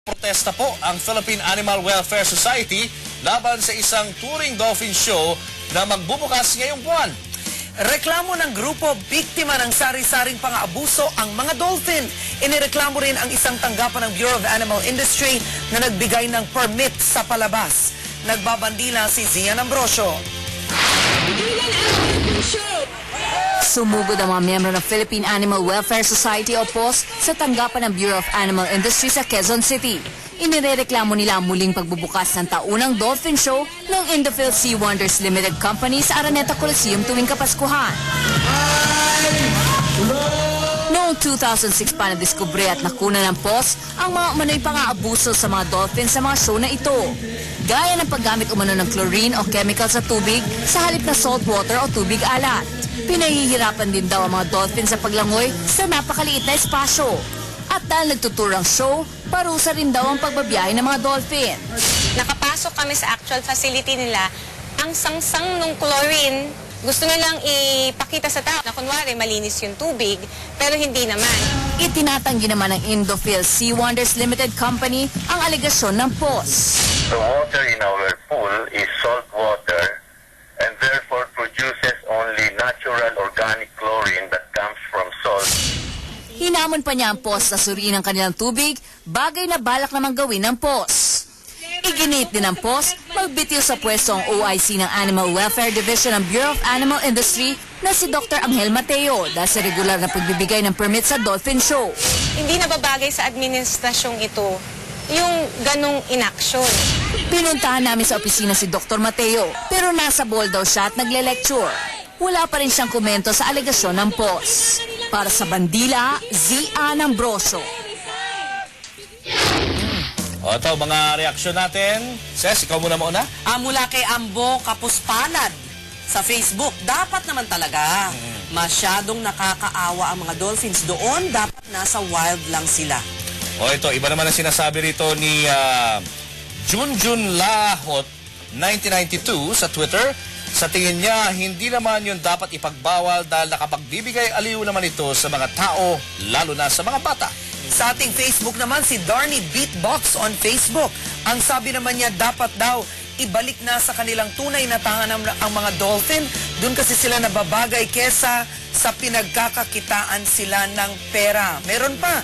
Protesta po ang Philippine Animal Welfare Society laban sa isang touring dolphin show na magbubukas ngayong buwan. Reklamo ng grupo, biktima ng sari-saring pang-aabuso ang mga dolphin. Inireklamo rin ang isang tanggapan ng Bureau of Animal Industry na nagbigay ng permit sa palabas. Nagbabandila si Zian Ambrosio. Sumugod ang mga miyembro ng Philippine Animal Welfare Society o POS sa tanggapan ng Bureau of Animal Industry sa Quezon City. Inirereklamo nila ang muling pagbubukas ng taunang dolphin show ng Indophile Sea Wonders Limited Company sa Araneta Coliseum tuwing Kapaskuhan. Noong 2006 pa nadiskubre at nakuna ng POS ang mga umano'y pang-aabuso sa mga dolphin sa mga show na ito. Gaya ng paggamit umano ng chlorine o chemical sa tubig sa halip na salt water o tubig alat. Pinahihirapan din daw ang mga dolphin sa paglangoy sa napakaliit na espasyo. At dahil nagtutur ang show, parusa rin daw ang pagbabiyahe ng mga dolphin. Nakapasok kami sa actual facility nila, ang sangsang ng chlorine, gusto nilang ipakita sa tao na kunwari malinis yung tubig, pero hindi naman. Itinatanggi naman ng Indophile Sea Wonders Limited Company ang alegasyon ng POS. The water in our pool is salt water and therefore produces only natural organic chlorine that comes from salt. Hinamon pa niya ang POS na suriin ang kanilang tubig, bagay na balak namang gawin ng POS. Iginit din ng POS, magbitiw sa pwesto ang OIC ng Animal Welfare Division ng Bureau of Animal Industry na si Dr. Angel Mateo dahil sa regular na pagbibigay ng permit sa dolphin show. Hindi nababagay sa administrasyong ito yung ganong inaksyon. Pinuntahan namin sa opisina si Dr. Mateo, pero nasa bowl daw siya at nagle-lecture. Wala pa rin siyang komento sa alegasyon ng POS. Para sa Bandila, Zian Ambrosio. O ito, mga reaksyon natin. Ses, ikaw muna mauna. Mula kay Ambo Kapuspalad sa Facebook, dapat naman talaga. Masyadong nakakaawa ang mga dolphins doon, dapat nasa wild lang sila. O ito, iba naman ang sinasabi rito ni Junjun Lahot 1992 sa Twitter. Sa tingin niya, hindi naman yun dapat ipagbawal dahil nakapagbibigay aliw naman ito sa mga tao, lalo na sa mga bata. Sa ating Facebook naman, si Darnie Beatbox on Facebook. Ang sabi naman niya, dapat daw ibalik na sa kanilang tunay na tangan ang mga dolphin. Doon kasi sila nababagay kesa sa pinagkakakitaan sila ng pera. Meron pa.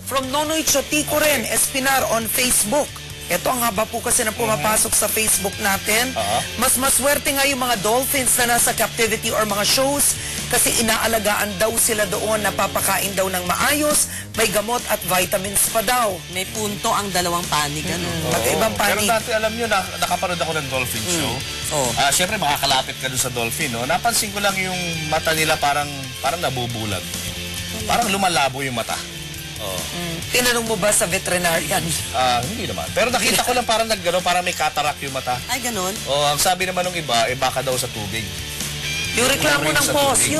From Nonoy Chotico rin, Espinar on Facebook. Ito ang haba po kasi na pumapasok sa Facebook natin. Mas maswerte nga yung mga dolphins na nasa captivity or mga shows kasi inaalagaan daw sila doon, napapakain daw ng maayos, may gamot at vitamins pa daw. May punto ang dalawang panig, ano? Magkaibang panig. Pero dati, alam nyo, nakapanood ako ng dolphin show. Siyempre, makakalapit ka doon sa dolphin, no? Napansin ko lang yung mata nila parang nabubulag. Parang lumalabo yung mata. Tinanong mo ba sa veterinarian? Hindi naman. Pero nakita ko lang parang parang may cataract yung mata. Ay, ganun? Ang sabi naman ng iba, baka daw sa tubig. Yung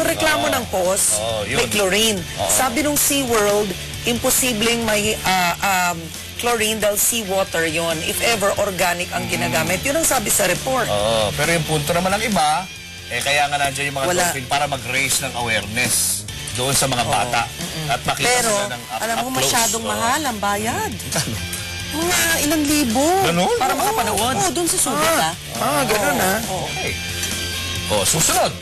reklamo ng POS, may chlorine. Sabi nung SeaWorld, imposibleng may chlorine dahil seawater yon. If ever organic ang ginagamit, yun ang sabi sa report. Pero yung punto naman ng iba, kaya nga nandiyan yung mga dolphin para mag-raise ng awareness doon sa mga bata. At makita Pero, sila ng up alam mo, close. masyadong mahal ang bayad. Kano? Mga ilang libo. Ganun? Para makapanood. Oo, doon sa sugat, Ganun ha. Okay. Susunod.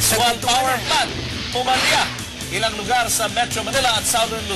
Swan Power Plant, Pumalia. Ilang lugar sa Metro Manila at Southern Luzon.